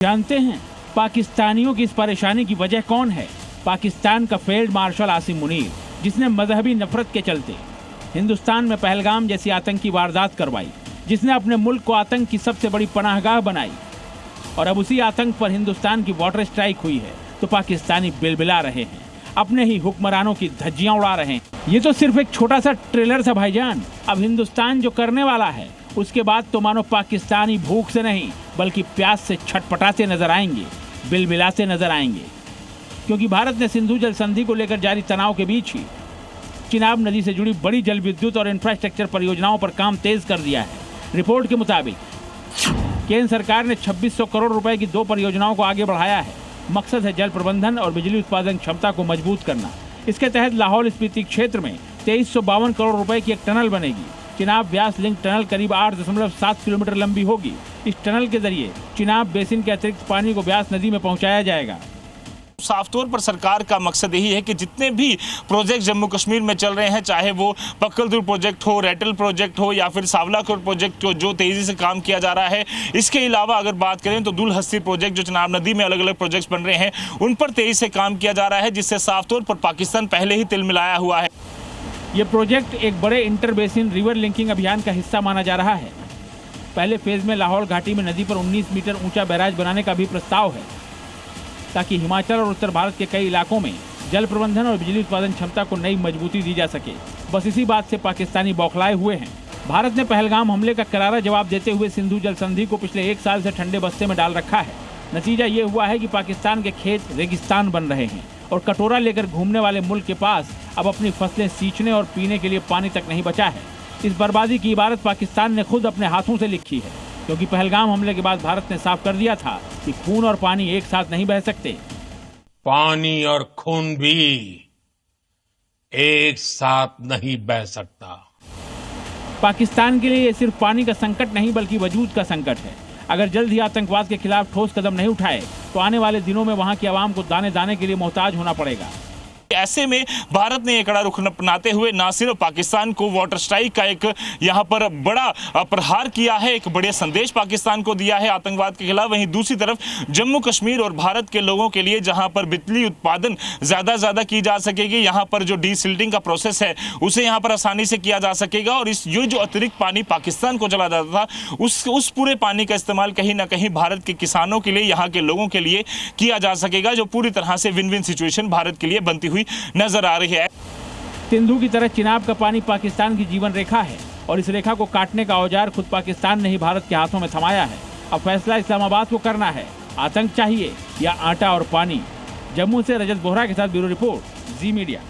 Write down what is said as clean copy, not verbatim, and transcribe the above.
जानते हैं पाकिस्तानियों की इस परेशानी की वजह कौन है? पाकिस्तान का फील्ड मार्शल आसिम मुनीर, जिसने मजहबी नफरत के चलते हिंदुस्तान में पहलगाम जैसी आतंकी वारदात करवाई, जिसने अपने मुल्क को आतंक की सबसे बड़ी पनाहगाह बनाई, और अब उसी आतंक पर हिंदुस्तान की वाटर स्ट्राइक हुई है तो पाकिस्तानी बिलबिला रहे हैं, अपने ही हुक्मरानों की धज्जियां उड़ा रहे हैं। ये तो सिर्फ एक छोटा सा ट्रेलर था भाईजान। अब हिंदुस्तान जो करने वाला है उसके बाद तो मानो पाकिस्तानी भूख से नहीं बल्कि प्यास से छटपटाते नजर आएंगे, बिलबिलाते नजर आएंगे, क्योंकि भारत ने सिंधु जल संधि को लेकर जारी तनाव के बीच ही चिनाब नदी से जुड़ी बड़ी जल विद्युत और इंफ्रास्ट्रक्चर परियोजनाओं पर काम तेज कर दिया है। रिपोर्ट के मुताबिक केंद्र सरकार ने 2600 करोड़ रुपए की 2 परियोजनाओं को आगे बढ़ाया है। मकसद है जल प्रबंधन और बिजली उत्पादन क्षमता को मजबूत करना। इसके तहत लाहौल स्पीति क्षेत्र में 2352 करोड़ रुपए की एक टनल बनेगी। चिनाब व्यास लिंक टनल करीब 8.7 किलोमीटर लंबी होगी। इस टनल के जरिए चिनाब बेसिन के अतिरिक्त पानी को व्यास नदी में पहुंचाया जाएगा। साफ तौर पर सरकार का मकसद यही है कि जितने भी प्रोजेक्ट जम्मू कश्मीर में चल रहे हैं, चाहे वो पक्कलदुर प्रोजेक्ट हो, रेटल प्रोजेक्ट हो या फिर सावलाकोर प्रोजेक्ट हो, जो तेजी से काम किया जा रहा है। इसके अलावा अगर बात करें तो दुल हस्ती प्रोजेक्ट, जो चिनाब नदी में अलग अलग प्रोजेक्ट्स बन रहे हैं, उन पर तेजी से काम किया जा रहा है, जिससे साफ तौर पर पाकिस्तान पहले ही तिलमिलाया हुआ है। ये प्रोजेक्ट एक बड़े इंटर बेसिन रिवर लिंकिंग अभियान का हिस्सा माना जा रहा है। पहले फेज में लाहौल घाटी में नदी पर 19 मीटर ऊंचा बैराज बनाने का भी प्रस्ताव है, ताकि हिमाचल और उत्तर भारत के कई इलाकों में जल प्रबंधन और बिजली उत्पादन क्षमता को नई मजबूती दी जा सके। बस इसी बात से पाकिस्तानी बौखलाए हुए हैं। भारत ने पहलगाम हमले का करारा जवाब देते हुए सिंधु जल संधि को पिछले 1 साल से ठंडे बस्ते में डाल रखा है। नतीजा ये हुआ है कि पाकिस्तान के खेत रेगिस्तान बन रहे हैं और कटोरा लेकर घूमने वाले मुल्क के पास अब अपनी फसलें सींचने और पीने के लिए पानी तक नहीं बचा है। इस बर्बादी की इबारत पाकिस्तान ने खुद अपने हाथों से लिखी है, क्योंकि पहलगाम हमले के बाद भारत ने साफ कर दिया था कि खून और पानी एक साथ नहीं बह सकते। पानी और खून भी एक साथ नहीं बह सकता। पाकिस्तान के लिए ये सिर्फ पानी का संकट नहीं बल्कि वजूद का संकट है। अगर जल्द ही आतंकवाद के खिलाफ ठोस कदम नहीं उठाए तो आने वाले दिनों में वहां की आवाम को दाने दाने के लिए मोहताज होना पड़ेगा। ऐसे में भारत ने एक कड़ा रुख अपनाते हुए न सिर्फ पाकिस्तान को वाटर स्ट्राइक का एक यहाँ पर बड़ा प्रहार किया है, एक बड़े संदेश पाकिस्तान को दिया है आतंकवाद के खिलाफ, वहीं दूसरी तरफ जम्मू कश्मीर और भारत के लोगों के लिए जहाँ पर बिजली उत्पादन ज़्यादा की जा सकेगी, यहाँ पर जो डीसिल्टिंग का प्रोसेस है उसे यहाँ पर आसानी से किया जा सकेगा, और इस ये जो अतिरिक्त पानी पाकिस्तान को चला जाता था उस पूरे पानी का इस्तेमाल कहीं ना कहीं भारत के किसानों के लिए, यहाँ के लोगों के लिए किया जा सकेगा, जो पूरी तरह से विन विन सिचुएशन भारत के लिए बनती हुई नजर आ रही है। सिंधु की तरह चिनाब का पानी पाकिस्तान की जीवन रेखा है, और इस रेखा को काटने का औजार खुद पाकिस्तान ने ही भारत के हाथों में थमाया है। अब फैसला इस्लामाबाद को करना है, आतंक चाहिए या आटा और पानी। जम्मू से रजत बोहरा के साथ ब्यूरो रिपोर्ट, जी मीडिया।